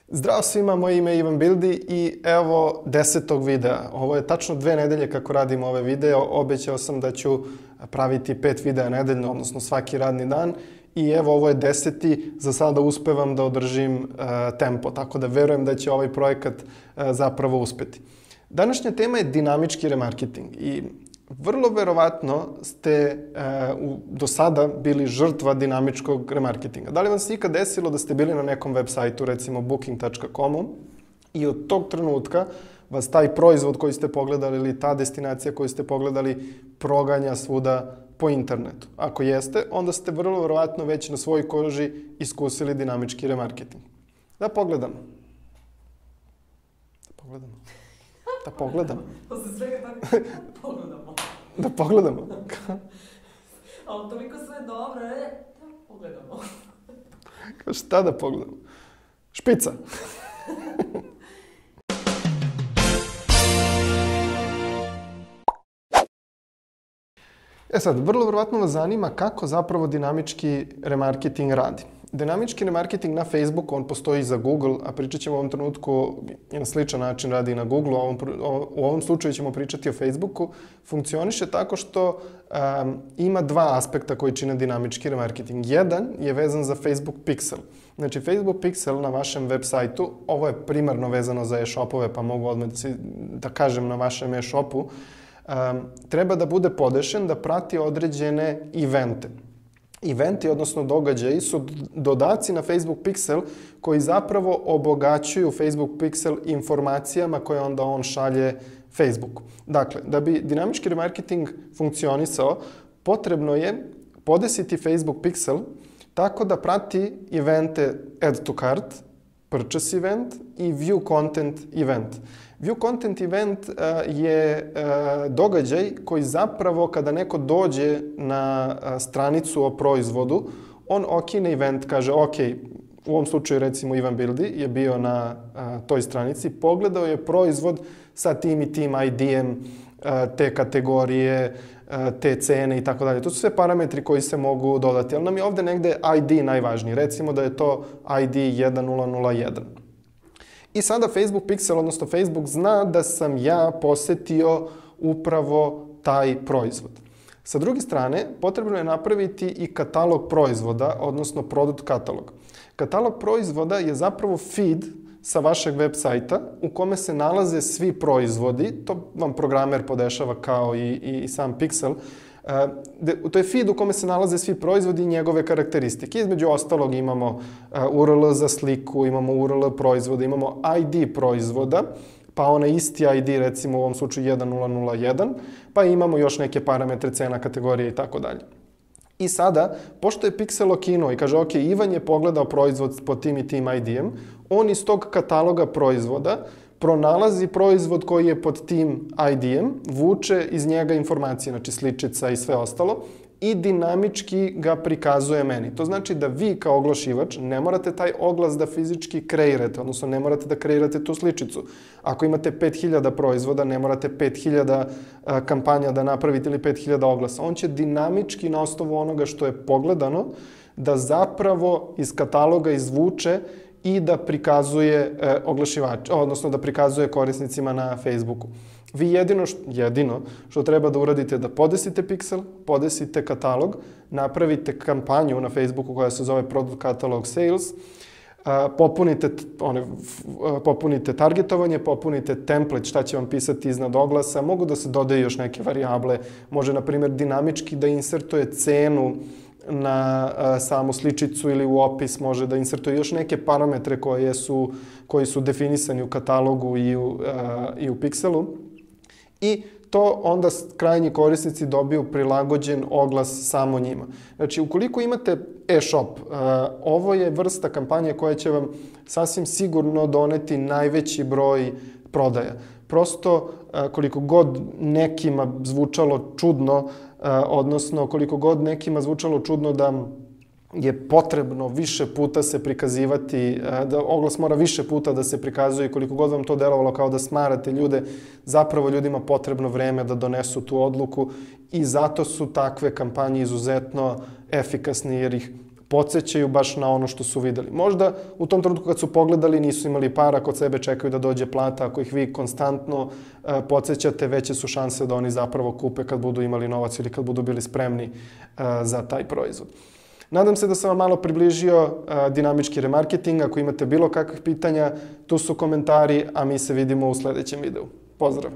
Zdravo svima, moje ime je Ivan Bildi i evo 10. videa. Ovo je tačno 2 nedelje kako radim ove video. Obećao sam da ću praviti 5 videa nedeljno, odnosno svaki radni dan. I evo ovo je 10. Za sada uspevam da održim tempo, tako da verujem da će ovaj projekat zapravo uspeti. Današnja tema je dinamički remarketing i vrlo verovatno ste do sada bili žrtva dinamičkog remarketinga. Da li vam se ikad desilo da ste bili na nekom web sajtu, recimo booking.com-u, i od tog trenutka vas taj proizvod koji ste pogledali ili ta destinacija koju ste pogledali proganja svuda po internetu? Ako jeste, onda ste vrlo verovatno već na svojoj koži iskusili dinamički remarketing. Da pogledamo. Da pogledamo. Posle svega tako, pogledamo. Da pogledamo. Ali toliko sve dobro, da pogledamo. Šta da pogledamo? Špica. Sad, vrlo verovatno vas zanima kako zapravo dinamički remarketing radi. Dinamički remarketing na Facebooku, on postoji i za Google, a pričat ćemo u ovom trenutku i na sličan način radi i na Google, u ovom slučaju ćemo pričati o Facebooku, funkcioniše tako što ima 2 aspekta koji čine dinamički remarketing. Jedan je vezan za Facebook Pixel. Znači, Facebook Pixel na vašem web sajtu, ovo je primarno vezano za e-shopove, pa mogu odmah da kažem na vašem e-shopu, treba da bude podešen da prati određene evente. Eventi, odnosno događaji, su dodaci na Facebook Pixel koji zapravo obogaćuju Facebook Pixel informacijama koje onda on šalje Facebooku. Dakle, da bi dinamički remarketing funkcionisao, potrebno je podesiti Facebook Pixel tako da prati evente Add to Cart, Purchase event i View Content event. View Content event je događaj koji zapravo kada neko dođe na stranicu o proizvodu, on okine event, kaže ok, u ovom slučaju recimo Ivan Bildi je bio na toj stranici, pogledao je proizvod sa tim i tim ID-em, te kategorije, te cene i tako dalje. To su sve parametri koji se mogu dodati, ali nam je ovde negde ID najvažniji. Recimo da je to ID 1001. I sada Facebook Pixel, odnosno Facebook, zna da sam ja posetio upravo taj proizvod. Sa druge strane, potrebno je napraviti i katalog proizvoda, odnosno product katalog. Katalog proizvoda je zapravo feed sa vašeg web sajta u kome se nalaze svi proizvodi, to vam programer podešava kao i sam Pixel. To je feed u kome se nalaze svi proizvodi i njegove karakteristike. Između ostalog imamo URL za sliku, imamo URL proizvoda, imamo ID proizvoda, pa onaj isti ID, recimo u ovom slučaju 1001, pa imamo još neke parametre, cena, kategorije i tako dalje. I sada, pošto je Pixel okinuo i kaže, ok, Ivan je pogledao proizvod pod tim i tim ID-em, on iz tog kataloga proizvoda pronalazi proizvod koji je pod tim ID-em, vuče iz njega informacije, znači sličica i sve ostalo, i dinamički ga prikazuje meni. To znači da vi kao oglašivač ne morate taj oglas da fizički kreirate, odnosno ne morate da kreirate tu sličicu. Ako imate 5000 proizvoda, ne morate 5000 kampanja da napravite ili 5000 oglasa. On će dinamički na osnovu onoga što je pogledano da zapravo iz kataloga izvuče i da prikazuje oglašivača, odnosno da prikazuje korisnicima na Facebooku. Vi jedino što treba da uradite je da podesite Pixel, podesite katalog, napravite kampanju na Facebooku koja se zove Product Catalog Sales, popunite targetovanje, popunite template, šta će vam pisati iznad oglasa, mogu da se dodaju još neke varijable, može, na primjer, dinamički da insertuje cenu na samu sličicu ili u opis, može da insertuje još neke parametre koji su definisani u katalogu i u Pixelu. I to onda krajnji korisnici dobiju prilagođen oglas samo njima. Znači, ukoliko imate e-shop, ovo je vrsta kampanje koja će vam sasvim sigurno doneti najveći broj prodaja. Prosto, koliko god nekima zvučalo čudno, odnosno koliko god nekima zvučalo čudno da je potrebno više puta se prikazivati, da oglas mora više puta da se prikazuje, koliko god vam to delovalo kao da smarate ljude, zapravo ljudima potrebno vreme da donesu tu odluku i zato su takve kampanje izuzetno efikasne jer ih podsjećaju baš na ono što su videli. Možda u tom trenutku kad su pogledali nisu imali para, kod sebe čekaju da dođe plata, ako ih vi konstantno podsjećate, veće su šanse da oni zapravo kupe kad budu imali novac ili kad budu bili spremni za taj proizvod. Nadam se da sam vam malo približio dinamički remarketing. Ako imate bilo kakvih pitanja, tu su komentari, a mi se vidimo u sljedećem videu. Pozdrav!